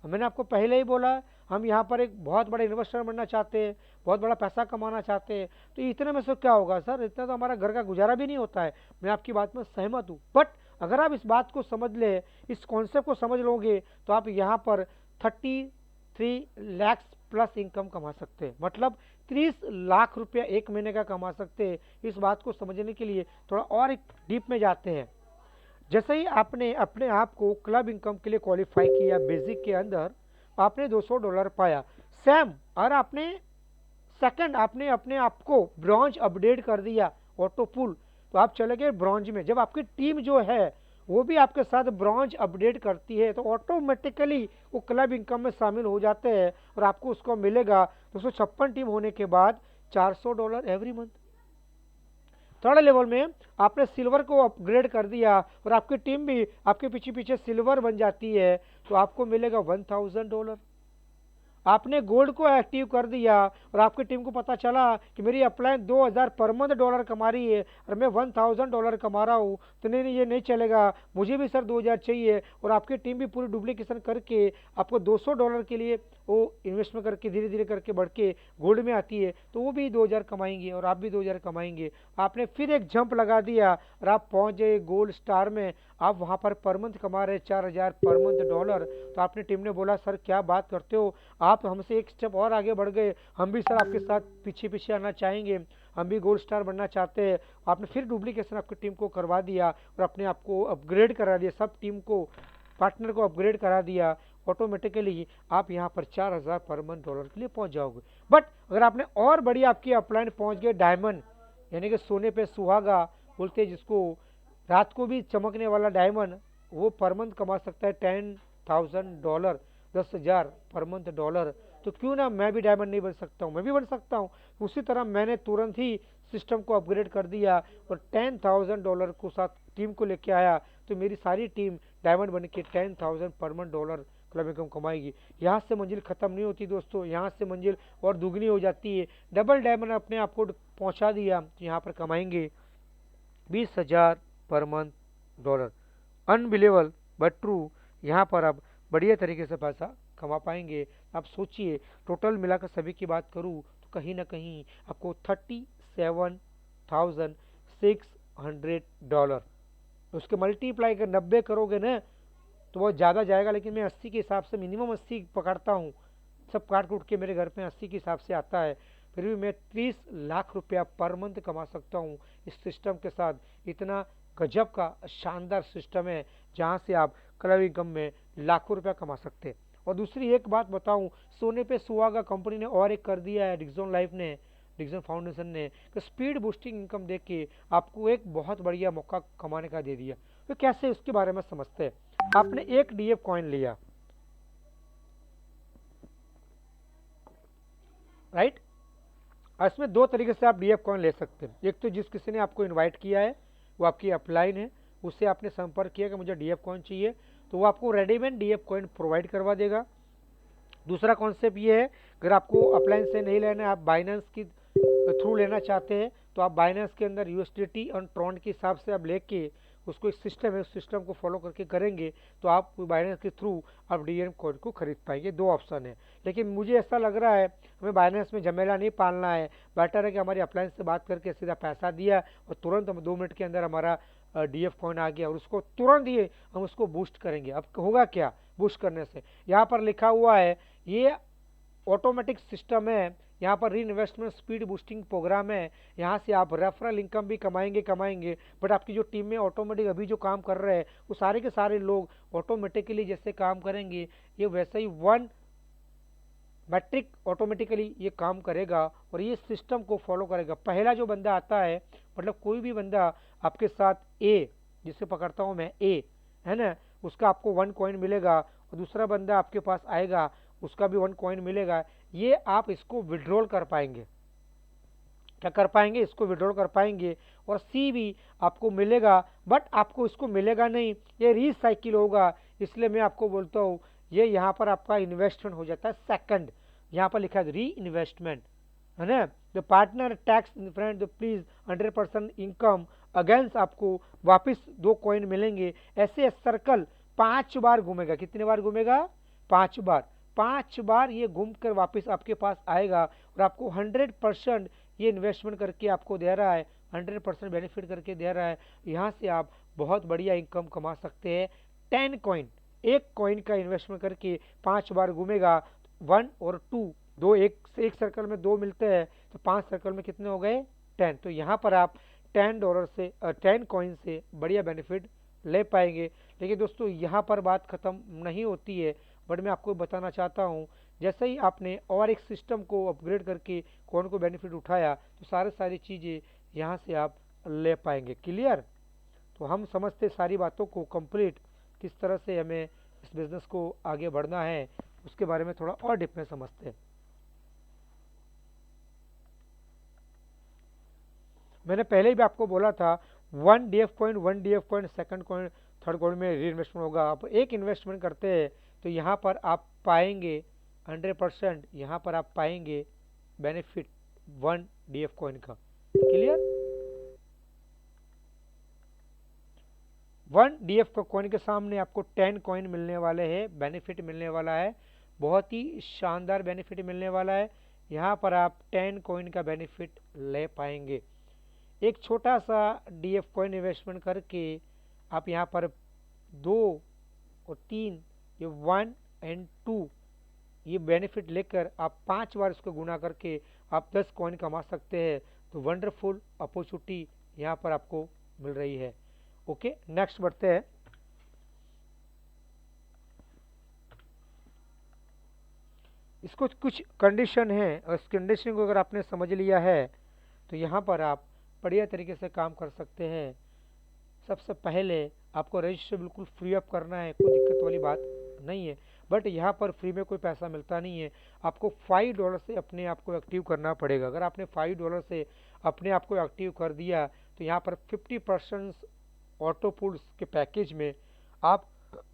S1: मैंने आपको पहले ही बोला है, हम यहाँ पर एक बहुत बड़े इन्वेस्टर बनना चाहते हैं, बहुत बड़ा पैसा कमाना चाहते हैं, तो इतने में से क्या होगा सर? इतना तो हमारा घर का गुजारा भी नहीं होता है। मैं आपकी बात में सहमत हूँ, बट अगर आप इस बात को समझ ले, इस कॉन्सेप्ट को समझ लोगे, तो आप यहाँ पर 33 लाख प्लस इनकम कमा सकते हैं, मतलब 30 लाख रुपया 1 महीने का कमा सकते हैं। इस बात को समझने के लिए थोड़ा और एक डीप में जाते हैं। जैसे ही आपने अपने आप को क्लब इनकम के लिए क्वालिफाई किया बेसिक के अंदर, आपने $200 पाया, सेम, और आपने सेकंड आपने अपने आप को ब्रॉन्ज अपडेट कर दिया, ऑटो पुल, तो आप चले गए ब्रॉन्ज में। जब आपकी टीम जो है वो भी आपके साथ ब्रॉन्ज अपडेट करती है, तो ऑटोमेटिकली वो क्लब इनकम में शामिल हो जाते हैं, और आपको उसको मिलेगा 256 टीम होने के बाद $400 एवरी मंथ। थर्ड लेवल में आपने सिल्वर को अपग्रेड कर दिया और आपकी टीम भी आपके पीछे पीछे सिल्वर बन जाती है, तो आपको मिलेगा $1000। आपने गोल्ड को एक्टिव कर दिया और आपकी टीम को पता चला कि मेरी अपलाइन 2000 पर मंथ डॉलर कमा रही है और मैं $1000 कमा रहा हूँ, तो नहीं नहीं ये नहीं चलेगा, मुझे भी सर 2000 चाहिए। और आपकी टीम भी पूरी डुप्लीकेशन करके आपको $200 के लिए वो इन्वेस्टमेंट करके धीरे धीरे करके बढ़ के गोल्ड में आती है, तो वो भी 2000 कमाएंगे और आप भी 2000 कमाएंगे। आपने फिर एक जंप लगा दिया और आप पहुंच गए गोल्ड स्टार में, आप वहां पर मंथ कमा रहे 4000 पर मंथ डॉलर। तो आपने टीम ने बोला सर क्या बात करते हो, आप हमसे एक स्टेप और आगे बढ़ गए, हम भी सर आपके साथ पीछे पीछे आना चाहेंगे, हम भी गोल्ड स्टार बनना चाहते हैं। आपने फिर डुप्लीकेशन आपकी टीम को करवा दिया और अपने आप को अपग्रेड करा दिया, सब टीम को पार्टनर को अपग्रेड करा दिया, ऑटोमेटिकली आप यहाँ पर 4000 पर मंथ डॉलर के लिए पहुंच जाओगे। बट अगर आपने और बड़ी आपकी अपलाइन पहुंच गए डायमंड, यानी कि सोने पे सुहागा बोलते हैं जिसको, रात को भी चमकने वाला डायमंड, वो पर मंथ कमा सकता है $10,000, 10,000 पर मंथ डॉलर। तो क्यों ना मैं भी डायमंड नहीं बन सकता हूँ, मैं भी बन सकता हूँ। उसी तरह मैंने तुरंत ही सिस्टम को अपग्रेड कर दिया और $10,000 को साथ टीम को लेके आया, तो मेरी सारी टीम डायमंड बन के $10,000 पर मंथ डॉलर क्लब इनकम कमाएगी। यहाँ से मंजिल खत्म नहीं होती दोस्तों, यहाँ से मंजिल और दुगनी हो जाती है। डबल डायमंड अपने आप को पहुँचा दिया, तो यहाँ पर कमाएंगे 20,000 पर month dollar. Unbelievable but true, यहाँ पर आप बढ़िया तरीके से पैसा कमा पाएंगे। आप सोचिए, टोटल मिलाकर सभी की बात करूँ तो कहीं ना कहीं आपको $37,600, उसके मल्टीप्लाई कर 90 करोगे ना तो बहुत ज़्यादा जाएगा, लेकिन मैं 80 के हिसाब से मिनिमम 80 पकड़ता हूँ, सब काट कूट के मेरे घर पे 80 के हिसाब से आता है, फिर भी मैं 30 लाख रुपया पर मंथ कमा सकता हूँ इस सिस्टम के साथ। इतना गजब का शानदार सिस्टम है जहाँ से आप क्लब इनकम में लाखों रुपया कमा सकते हैं। और दूसरी एक बात बताऊँ, सोने पे सुहागा कंपनी ने और एक कर दिया है, डिक्सन लाइफ ने, डिक्सन फाउंडेशन ने, कि स्पीड बूस्टिंग इनकम दे के आपको एक बहुत बढ़िया मौका कमाने का दे दिया। तो कैसे, उसके बारे में समझते हैं। आपने एक डीएफ कॉइन लिया, राइट, इसमें दो तरीके से आप डीएफ कॉइन ले सकते हैं। एक तो जिस किसी ने आपको इनवाइट किया है, वो आपकी अपलाइन है, उससे आपने संपर्क किया कि मुझे डीएफ कॉइन चाहिए, तो वो आपको रेडीमेड डीएफ कॉइन प्रोवाइड करवा देगा। दूसरा कॉन्सेप्ट ये है, अगर आपको अपलाइन से नहीं लेना है, आप बाइनेंस की थ्रू लेना चाहते हैं तो आप बाइनेंस के अंदर यूएसडीटी और ट्रॉन के हिसाब से आप लेके उसको एक सिस्टम है, उस सिस्टम को फॉलो करके करेंगे तो आप बाइनेंस के थ्रू आप डीएम कॉइन को खरीद पाएंगे। दो ऑप्शन है, लेकिन मुझे ऐसा लग रहा है हमें बाइनेंस में झमेला नहीं पालना है। बेटर है कि हमारी अपलाइन से बात करके सीधा पैसा दिया और तुरंत हम 2 मिनट के अंदर हमारा डीएफ कॉइन आ गया और उसको तुरंत ही हम उसको बूस्ट करेंगे। अब होगा क्या बूस्ट करने से, यहाँ पर लिखा हुआ है ये ऑटोमेटिक सिस्टम है, यहाँ पर री इन्वेस्टमेंट स्पीड बूस्टिंग प्रोग्राम है। यहाँ से आप रेफरल इनकम भी कमाएंगे बट आपकी जो टीम में ऑटोमेटिक अभी जो काम कर रहे हैं वो सारे के सारे लोग ऑटोमेटिकली जैसे काम करेंगे ये वैसे ही 1 मैट्रिक ऑटोमेटिकली ये काम करेगा और ये सिस्टम को फॉलो करेगा। पहला जो बंदा आता है, मतलब कोई भी बंदा आपके साथ ए, जिसे पकड़ता हूँ मैं ए, है ना, उसका आपको 1 कॉइन मिलेगा और दूसरा बंदा आपके पास आएगा उसका भी 1 कॉइन मिलेगा। ये आप इसको विड्रॉल कर पाएंगे, क्या कर पाएंगे, इसको विड्रॉल कर पाएंगे और सी भी आपको मिलेगा बट आपको इसको मिलेगा नहीं, ये रीसाइकिल होगा। इसलिए मैं आपको बोलता हूँ ये यहाँ पर आपका इन्वेस्टमेंट हो जाता है सेकंड, यहाँ पर लिखा है री इन्वेस्टमेंट, है ना। The partner tax friend please 100% income against आपको वापस 2 कॉइन मिलेंगे। ऐसे सर्कल 5 बार घूमेगा, कितने बार घूमेगा, 5 बार, 5 बार ये घूम कर वापस आपके पास आएगा और आपको 100% ये इन्वेस्टमेंट करके आपको दे रहा है, 100% बेनिफिट करके दे रहा है। यहाँ से आप बहुत बढ़िया इनकम कमा सकते हैं। 10 कॉइन, 1 कॉइन का इन्वेस्टमेंट करके 5 बार घूमेगा, 1 और 2, दो एक सर्कल में 2 मिलते हैं तो 5 सर्कल में कितने हो गए, 10। तो यहाँ पर आप $10 से 10 कॉइन से बढ़िया बेनिफिट ले पाएंगे। लेकिन दोस्तों यहाँ पर बात खत्म नहीं होती है, बट मैं आपको बताना चाहता हूँ जैसे ही आपने और एक सिस्टम को अपग्रेड करके कौन को बेनिफिट उठाया तो सारी चीज़ें यहाँ से आप ले पाएंगे। क्लियर, तो हम समझते सारी बातों को कंप्लीट किस तरह से हमें इस बिज़नेस को आगे बढ़ना है उसके बारे में थोड़ा और डीप में समझते हैं। मैंने पहले भी आपको बोला था 1 DF coin second coin third coin में री इन्वेस्टमेंट होगा। आप एक इन्वेस्टमेंट करते हैं तो यहाँ पर आप पाएंगे 100%, यहाँ पर आप पाएंगे बेनिफिट 1 डीएफ कॉइन का। क्लियर, 1 डीएफ का कॉइन के सामने आपको 10 कॉइन मिलने वाले हैं, बेनिफिट मिलने वाला है, बहुत ही शानदार बेनिफिट मिलने वाला है। यहाँ पर आप 10 कॉइन का बेनिफिट ले पाएंगे। एक छोटा सा डीएफ कॉइन इन्वेस्टमेंट करके आप यहाँ पर 2 और 3, ये 1 और 2 ये बेनिफिट लेकर आप 5 बार इसको गुना करके आप 10 कॉइन कमा सकते हैं। तो वंडरफुल अपॉर्चुनिटी यहाँ पर आपको मिल रही है। ओके, नेक्स्ट बढ़ते हैं। इसको कुछ कंडीशन है और इस कंडीशन को अगर आपने समझ लिया है तो यहाँ पर आप बढ़िया तरीके से काम कर सकते हैं। सबसे पहले आपको रजिस्टर बिल्कुल फ्री अप करना है, कोई दिक्कत वाली बात नहीं है, बट यहाँ पर फ्री में कोई पैसा मिलता नहीं है। आपको $5 से अपने आप को एक्टिव करना पड़ेगा। अगर आपने $5 से अपने आप को एक्टिव कर दिया तो यहाँ पर 50% ऑटो पूल्स के पैकेज में आप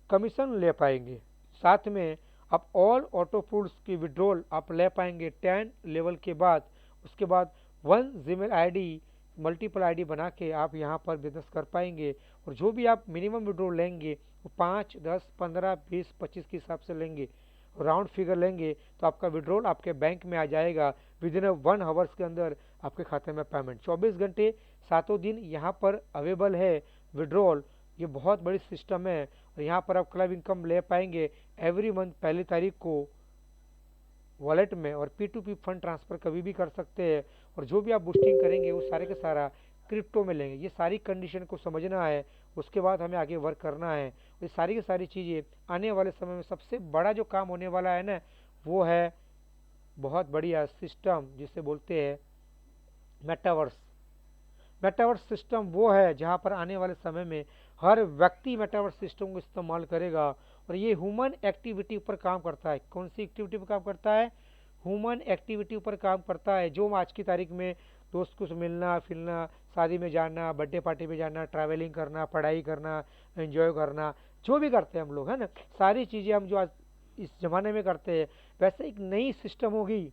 S1: कमीशन ले पाएंगे। साथ में आप ऑल ऑटो पूल्स की विड्रॉल आप ले पाएंगे 10 लेवल के बाद। उसके बाद 1 जीमेल आईडी मल्टीपल आईडी बना के आप यहाँ पर बिजनेस कर पाएंगे और जो भी आप मिनिमम विड्रॉल लेंगे वो 5, 10, 15, 20, 25 के हिसाब से लेंगे, राउंड फिगर लेंगे तो आपका विड्रॉल आपके बैंक में आ जाएगा विद इन 1 आवर्स के अंदर आपके खाते में पेमेंट। 24 घंटे 7 दिन यहाँ पर अवेलेबल है विड्रॉल। ये बहुत बड़ी सिस्टम है और यहाँ पर आप क्लब इनकम ले पाएंगे एवरी मंथ पहली तारीख को वॉलेट में, और P2P फंड ट्रांसफ़र कभी भी कर सकते हैं और जो भी आप बूस्टिंग करेंगे वो सारे का सारा क्रिप्टो में लेंगे। ये सारी कंडीशन को समझना है, उसके बाद हमें आगे वर्क करना है। ये सारी की सारी चीज़ें आने वाले समय में सबसे बड़ा जो काम होने वाला है ना वो है बहुत बढ़िया सिस्टम जिसे बोलते हैं मेटावर्स। मेटावर्स सिस्टम वो है जहाँ पर आने वाले समय में हर व्यक्ति मेटावर्स सिस्टम को इस्तेमाल करेगा और ये ह्यूमन एक्टिविटी पर काम करता है। कौन सी एक्टिविटी पर काम करता है, ह्यूमन एक्टिविटी पर काम करता है। जो आज की तारीख में दोस्त को मिलना फिरना, शादी में जाना, बर्थडे पार्टी में जाना, ट्रैवलिंग करना, पढ़ाई करना, एंजॉय करना, जो भी करते हैं हम लोग, है ना, सारी चीज़ें हम जो आज इस ज़माने में करते हैं, वैसे एक नई सिस्टम होगी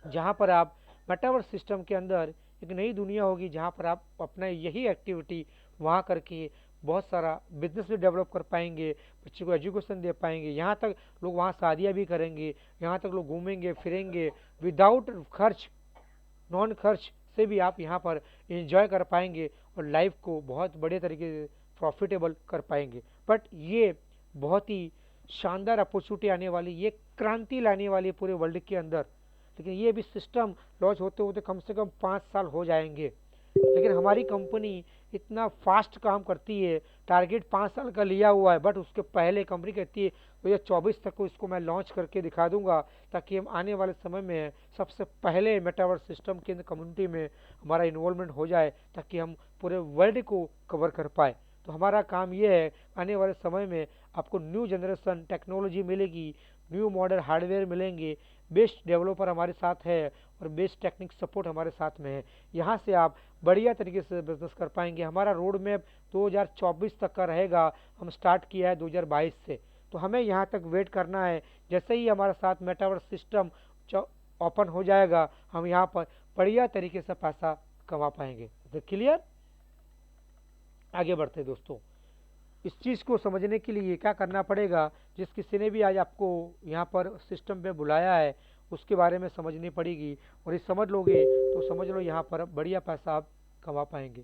S1: जहाँ पर आप मेटावर्स सिस्टम के अंदर एक नई दुनिया होगी जहाँ पर आप अपना यही एक्टिविटी वहाँ करके बहुत सारा बिजनेस भी डेवलप कर पाएंगे, बच्चों को एजुकेशन दे पाएंगे, यहाँ तक लोग वहाँ शादियाँ भी करेंगे, यहाँ तक लोग घूमेंगे फिरेंगे विदाउट खर्च, नॉन खर्च से भी आप यहाँ पर एंजॉय कर पाएंगे और लाइफ को बहुत बड़े तरीके से प्रॉफिटेबल कर पाएंगे। बट ये बहुत ही शानदार अपॉर्चुनिटी आने वाली, ये क्रांति लाने वाली है पूरे वर्ल्ड के अंदर। लेकिन ये भी सिस्टम लॉन्च होते होते कम से कम 5 साल हो जाएंगे। लेकिन हमारी कंपनी इतना फास्ट काम करती है, टारगेट 5 साल का लिया हुआ है, बट उसके पहले कंपनी कहती है 2024 तक को इसको मैं लॉन्च करके दिखा दूंगा, ताकि हम आने वाले समय में सबसे पहले मेटावर्स सिस्टम के कम्युनिटी में हमारा इन्वॉल्वमेंट हो जाए, ताकि हम पूरे वर्ल्ड को कवर कर पाए। तो हमारा काम ये है, आने वाले समय में आपको न्यू जनरेशन टेक्नोलॉजी मिलेगी, न्यू मॉडल हार्डवेयर मिलेंगे, बेस्ट डेवलपर हमारे साथ है और बेस्ट टेक्निक सपोर्ट हमारे साथ में है। यहाँ से आप बढ़िया तरीके से बिजनेस कर पाएंगे। हमारा रोड मैप 2024 तक का रहेगा, हम स्टार्ट किया है 2022 से, तो हमें यहाँ तक वेट करना है। जैसे ही हमारे साथ मेटावर्स सिस्टम ओपन हो जाएगा, हम यहाँ पर बढ़िया तरीके से पैसा कमा पाएंगे। तो क्लियर? आगे बढ़ते हैं दोस्तों। इस चीज़ को समझने के लिए क्या करना पड़ेगा, जिस किसी ने भी आज आपको यहाँ पर सिस्टम पे बुलाया है उसके बारे में समझनी पड़ेगी, और ये समझ लोगे तो समझ लो यहाँ पर बढ़िया पैसा आप कमा पाएंगे।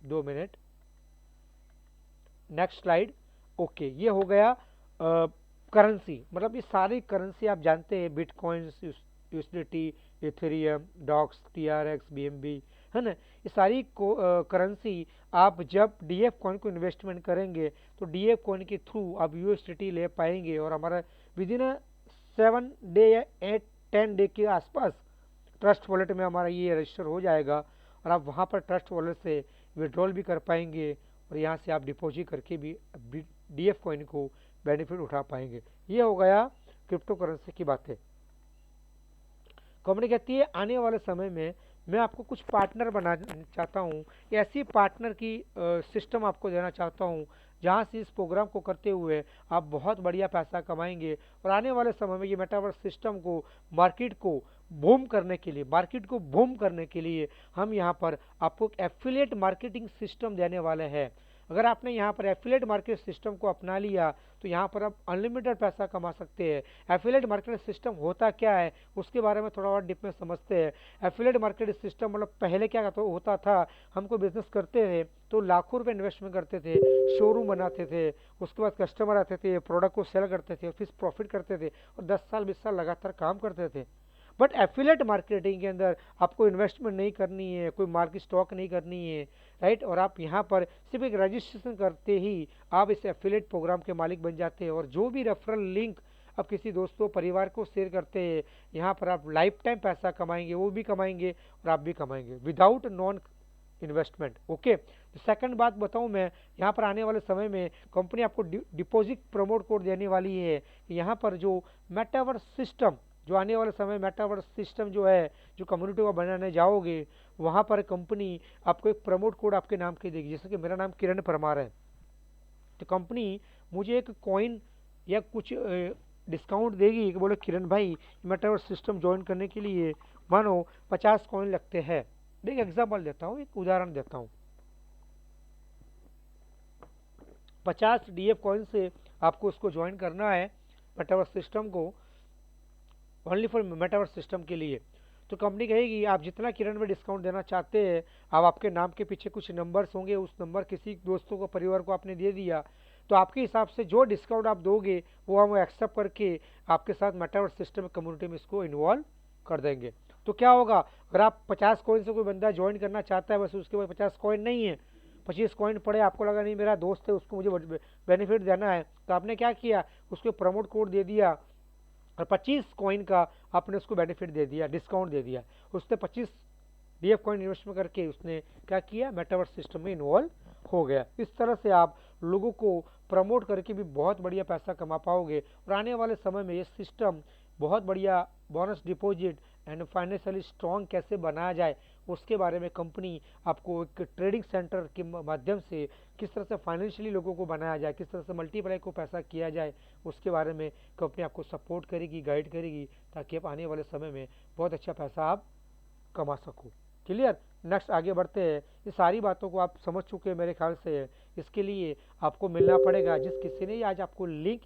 S1: 2 मिनट, नेक्स्ट स्लाइड। ओके, ये हो गया करेंसी, मतलब ये सारी करेंसी आप जानते हैं, bitcoins, USDT, Ethereum, docs, TRX, BMB, है ना। ये सारी करेंसी आप जब डीएफ कॉइन को इन्वेस्टमेंट करेंगे तो डीएफ कॉइन के थ्रू आप यूएसडीटी ले पाएंगे, और हमारा विद इन 7 डे या 8-10 डे के आसपास ट्रस्ट वॉलेट में हमारा ये रजिस्टर हो जाएगा, और आप वहाँ पर ट्रस्ट वॉलेट से विड्रॉल भी कर पाएंगे, और यहाँ से आप डिपॉजिट करके भी डीएफ कॉइन को बेनिफिट उठा पाएंगे। ये हो गया क्रिप्टो करेंसी की बातें। कंपनी कहती है आने वाले समय में मैं आपको कुछ पार्टनर बनाना चाहता हूँ, ऐसी पार्टनर की सिस्टम आपको देना चाहता हूँ जहाँ से इस प्रोग्राम को करते हुए आप बहुत बढ़िया पैसा कमाएंगे, और आने वाले समय में ये मेटावर्स सिस्टम को मार्केट को बूम करने के लिए हम यहाँ पर आपको एक एफिलिएट मार्केटिंग सिस्टम देने वाले हैं। अगर आपने यहाँ पर एफिलिएट मार्केट सिस्टम को अपना लिया तो यहाँ पर आप अनलिमिटेड पैसा कमा सकते हैं। एफिलिएट मार्केट सिस्टम होता क्या है उसके बारे में थोड़ा और डीप में समझते हैं। एफिलिएट मार्केट सिस्टम मतलब पहले क्या होता था, हमको बिजनेस करते थे तो लाखों रुपए इन्वेस्टमेंट करते थे, शोरूम बनाते थे, उसके बाद कस्टमर आते थे, प्रोडक्ट को सेल करते थे, फिर प्रॉफिट करते थे, और 10 साल 20 साल लगातार काम करते थे। बट एफिलेट मार्केटिंग के अंदर आपको इन्वेस्टमेंट नहीं करनी है, कोई मार्केट स्टॉक नहीं करनी है, राइट। और आप यहाँ पर सिर्फ एक रजिस्ट्रेशन करते ही आप इस एफिलेट प्रोग्राम के मालिक बन जाते हैं, और जो भी रेफरल लिंक आप किसी दोस्तों परिवार को शेयर करते हैं, यहाँ पर आप लाइफ टाइम पैसा कमाएंगे, वो भी कमाएंगे और आप भी कमाएंगे विदाउट नॉन इन्वेस्टमेंट। ओके, तो सेकंड बात बताऊं मैं, यहाँ पर आने वाले समय में कंपनी आपको डिपॉजिट प्रमोट कोड देने वाली है। यहाँ पर जो मेटावर्स सिस्टम जो आने वाले समय मेटावर्स सिस्टम जो है, जो कम्युनिटी को बनाने जाओगे, वहाँ पर कंपनी आपको एक प्रमोट कोड आपके नाम के देगी। जैसे कि मेरा नाम किरण परमार है, तो कंपनी मुझे एक कॉइन या कुछ डिस्काउंट देगी कि बोले किरण भाई मेटावर्स सिस्टम ज्वाइन करने के लिए मानो 50 कॉइन लगते हैं। देख एग्जाम्पल देता हूँ, एक उदाहरण देता हूँ। 50 डीएफ कॉइन से आपको उसको ज्वाइन करना है मेटावर्स सिस्टम को, ओनली फॉर मेटावर्स सिस्टम के लिए। तो कंपनी कहेगी आप जितना किरण में डिस्काउंट देना चाहते हैं, आप आपके नाम के पीछे कुछ नंबर्स होंगे, उस नंबर किसी दोस्तों को परिवार को आपने दे दिया, तो आपके हिसाब से जो डिस्काउंट आप दोगे वो हम एक्सेप्ट करके आपके साथ मेटावर्स सिस्टम कम्युनिटी में इसको इन्वॉल्व कर देंगे। तो क्या होगा, अगर आप 50 कॉइन से कोई बंदा ज्वाइन करना चाहता है, बस उसके पास 50 कॉइन नहीं है, 25 कॉइन पड़े, आपको लगा नहीं मेरा दोस्त है उसको मुझे बेनिफिट देना है, तो आपने क्या किया, उसको प्रमोट कोड दे दिया और 25 कॉइन का आपने उसको बेनिफिट दे दिया, डिस्काउंट दे दिया। उसने 25 डीएफ कॉइन इन्वेस्टमेंट करके उसने क्या किया, मेटावर्स सिस्टम में इन्वॉल्व हो गया। इस तरह से आप लोगों को प्रमोट करके भी बहुत बढ़िया पैसा कमा पाओगे, और आने वाले समय में ये सिस्टम बहुत बढ़िया bonus deposit and financially strong कैसे बनाया जाए उसके बारे में कंपनी आपको एक ट्रेडिंग सेंटर के माध्यम से किस तरह से फाइनेंशियली लोगों को बनाया जाए, किस तरह से मल्टीप्लाई को पैसा किया जाए, उसके बारे में कंपनी आपको सपोर्ट करेगी, गाइड करेगी, ताकि आप आने वाले समय में बहुत अच्छा पैसा आप कमा सको। क्लियर। नेक्स्ट आगे बढ़ते हैं। ये सारी बातों को आप समझ चुके हैं मेरे ख्याल से। इसके लिए आपको मिलना पड़ेगा जिस किसी ने आज आपको लिंक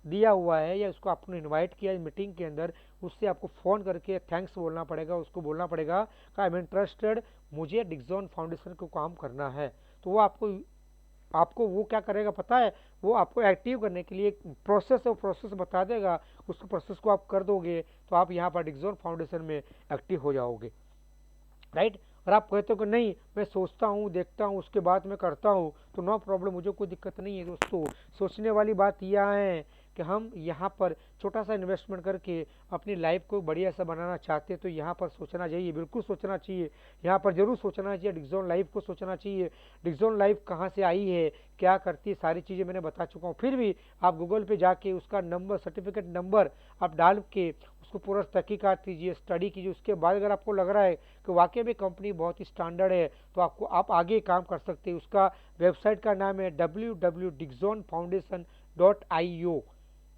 S1: दिया हुआ है या उसको आपने इनवाइट किया है मीटिंग के अंदर, उससे आपको फ़ोन करके थैंक्स बोलना पड़ेगा। उसको बोलना पड़ेगा कि आई एम इंटरेस्टेड, मुझे डिक्सॉन फाउंडेशन को काम करना है। तो वो आपको आपको वो क्या करेगा पता है, वो आपको एक्टिव करने के लिए एक प्रोसेस है, वो प्रोसेस बता देगा। उस प्रोसेस को आप कर दोगे तो आप यहाँ पर डिक्सॉन फाउंडेशन में एक्टिव हो जाओगे, राइट। और आप कहते हो कि नहीं मैं सोचता हूँ, देखता हूँ, उसके बाद मैं करता हूँ, तो नो प्रॉब्लम, मुझे कोई दिक्कत नहीं है दोस्तों। सोचने वाली बात यह है कि हम यहाँ पर छोटा सा इन्वेस्टमेंट करके अपनी लाइफ को बढ़िया सा बनाना चाहते हैं, तो यहाँ पर सोचना चाहिए, बिल्कुल सोचना चाहिए। यहाँ पर जरूर सोचना चाहिए, डिक्सॉन लाइफ को सोचना चाहिए। डिक्सॉन लाइफ कहाँ से आई है, क्या करती है, सारी चीज़ें मैंने बता चुका हूँ। फिर भी आप गूगल पे जाके उसका नंबर, सर्टिफिकेट नंबर आप डाल के उसको पूरा तहकीकात कीजिए, स्टडी कीजिए। उसके बाद अगर आपको लग रहा है कि वाकई में कंपनी बहुत ही स्टैंडर्ड है, तो आप आगे काम कर सकते हैं। उसका वेबसाइट का नाम है www.dixonfoundation.io,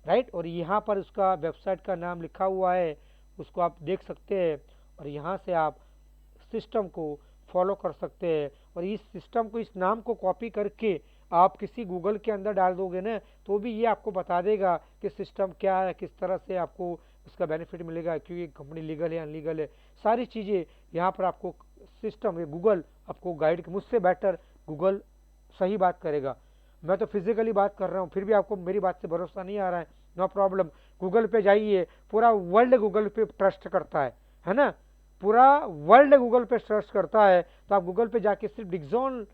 S1: राइट। और यहाँ पर उसका वेबसाइट का नाम लिखा हुआ है, उसको आप देख सकते हैं। और यहाँ से आप सिस्टम को फॉलो कर सकते हैं। और इस सिस्टम को, इस नाम को कॉपी करके आप किसी गूगल के अंदर डाल दोगे ना, तो भी ये आपको बता देगा कि सिस्टम क्या है, किस तरह से आपको उसका बेनिफिट मिलेगा, क्योंकि कंपनी लीगल है अनलीगल है, सारी चीज़ें यहाँ पर आपको सिस्टम है, गूगल आपको गाइड, मुझसे बेटर गूगल सही बात करेगा। मैं तो फिजिकली बात कर रहा हूँ, फिर भी आपको मेरी बात से भरोसा नहीं आ रहा है, नो प्रॉब्लम। गूगल पे जाइए, पूरा वर्ल्ड गूगल पे ट्रस्ट करता है ना, पूरा वर्ल्ड गूगल पे ट्रस्ट करता है। तो आप गूगल पे जाके सिर्फ डिक्सॉन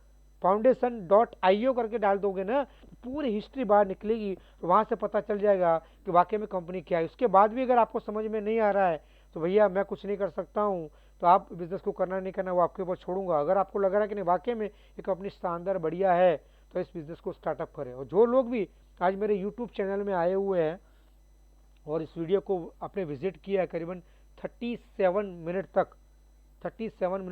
S1: foundation.io करके डाल दोगे ना, पूरी हिस्ट्री बाहर निकलेगी। तो वहाँ से पता चल जाएगा कि वाकई में कंपनी क्या है। उसके बाद भी अगर आपको समझ में नहीं आ रहा है तो भैया मैं कुछ नहीं कर सकता हूँ, तो आप बिजनेस को करना नहीं करना वो आपके ऊपर छोड़ूंगा। अगर आपको लग रहा है कि नहीं वाकई में ये कंपनी शानदार बढ़िया है, तो इस बिजनेस को स्टार्टअप करें। और जो लोग भी आज मेरे यूट्यूब चैनल में आए हुए हैं और इस वीडियो को आपने विजिट किया है, करीबन 37 मिनट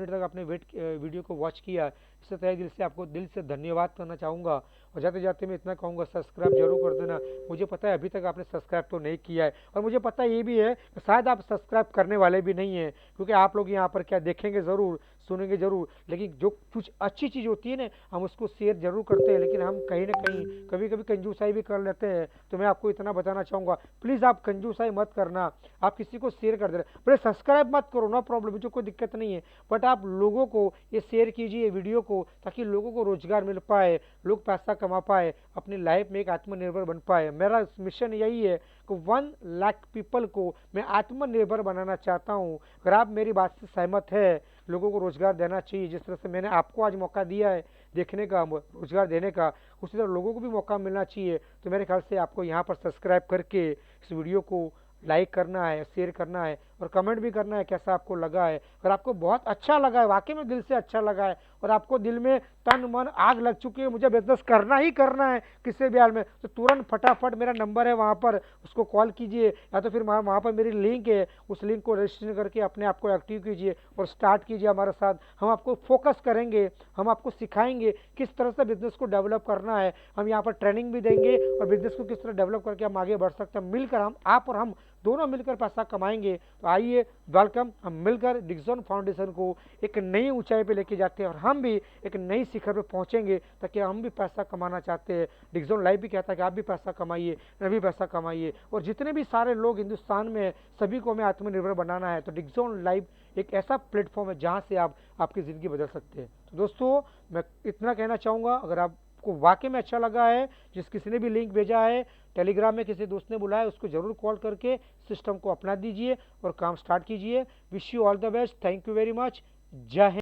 S1: तक आपने वीडियो को वॉच किया, इससे तहे दिल से आपको दिल से धन्यवाद करना चाहूँगा। और जाते जाते मैं इतना कहूँगा, सब्सक्राइब जरूर कर देना। मुझे पता है अभी तक आपने सब्सक्राइब तो नहीं किया है, और मुझे पता ये भी है कि शायद आप सब्सक्राइब करने वाले भी नहीं हैं, क्योंकि आप लोग यहाँ पर क्या देखेंगे ज़रूर, सुनेंगे जरूर, लेकिन जो कुछ अच्छी चीज़ होती है ना, हम उसको शेयर जरूर करते हैं, लेकिन हम कहीं ना कहीं कभी कभी कंजूसाई भी कर लेते हैं। तो मैं आपको इतना बताना चाहूँगा, प्लीज़ आप कंजूसाई मत करना, आप किसी को शेयर कर दे रहे, बड़े सब्सक्राइब मत करो, नो प्रॉब्लम, मुझे कोई दिक्कत नहीं है, बट आप लोगों को ये शेयर कीजिए वीडियो को, ताकि लोगों को रोजगार मिल पाए, लोग पैसा कमा पाए, अपनी लाइफ में एक आत्मनिर्भर बन पाए। मेरा मिशन यही है कि 1 लाख पीपल को मैं आत्मनिर्भर बनाना चाहता हूँ। अगर आप मेरी बात से सहमत है, लोगों को रोजगार देना चाहिए, जिस तरह से मैंने आपको आज मौका दिया है देखने का, रोजगार देने का, उसी तरह लोगों को भी मौका मिलना चाहिए। तो मेरे ख्याल से आपको यहाँ पर सब्सक्राइब करके इस वीडियो को लाइक करना है, शेयर करना है, और कमेंट भी करना है कैसा आपको लगा है। अगर आपको बहुत अच्छा लगा है, वाकई में दिल से अच्छा लगा है, और आपको दिल में तन मन आग लग चुकी है, मुझे बिजनेस करना ही करना है किसी भी हाल में, तो तुरंत फटाफट मेरा नंबर है वहाँ पर, उसको कॉल कीजिए, या तो फिर वहाँ पर मेरी लिंक है, उस लिंक को रजिस्ट्रेशन करके अपने आप को एक्टिव कीजिए और स्टार्ट कीजिए हमारे साथ। हम आपको फोकस करेंगे, हम आपको सिखाएंगे किस तरह से बिजनेस को डेवलप करना है। हम यहाँ पर ट्रेनिंग भी देंगे, और बिजनेस को किस तरह डेवलप करके हम आगे बढ़ सकते हैं। मिलकर हम, आप और हम दोनों मिलकर पैसा कमाएंगे। तो आइए, वेलकम, हम मिलकर डिक्सॉन फाउंडेशन को एक नई ऊंचाई पे लेके जाते हैं, और हम भी एक नई शिखर पे पहुंचेंगे, ताकि हम भी पैसा कमाना चाहते हैं। डिक्सॉन लाइफ भी कहता है कि आप भी पैसा कमाइए, मैं भी पैसा कमाइए, और जितने भी सारे लोग हिंदुस्तान में, सभी को हमें आत्मनिर्भर बनाना है। तो डिक्सॉन लाइफ एक ऐसा प्लेटफॉर्म है जहाँ से आप आपकी ज़िंदगी बदल सकते हैं। तो दोस्तों, मैं इतना कहना चाहूँगा, अगर आपको वाकई में अच्छा लगा है, जिस किसी ने भी लिंक भेजा है, टेलीग्राम में किसी दोस्त ने बुलाया, उसको जरूर कॉल करके सिस्टम को अपना दीजिए और काम स्टार्ट कीजिए। Wish you all the best, thank you very much, जय हिंद।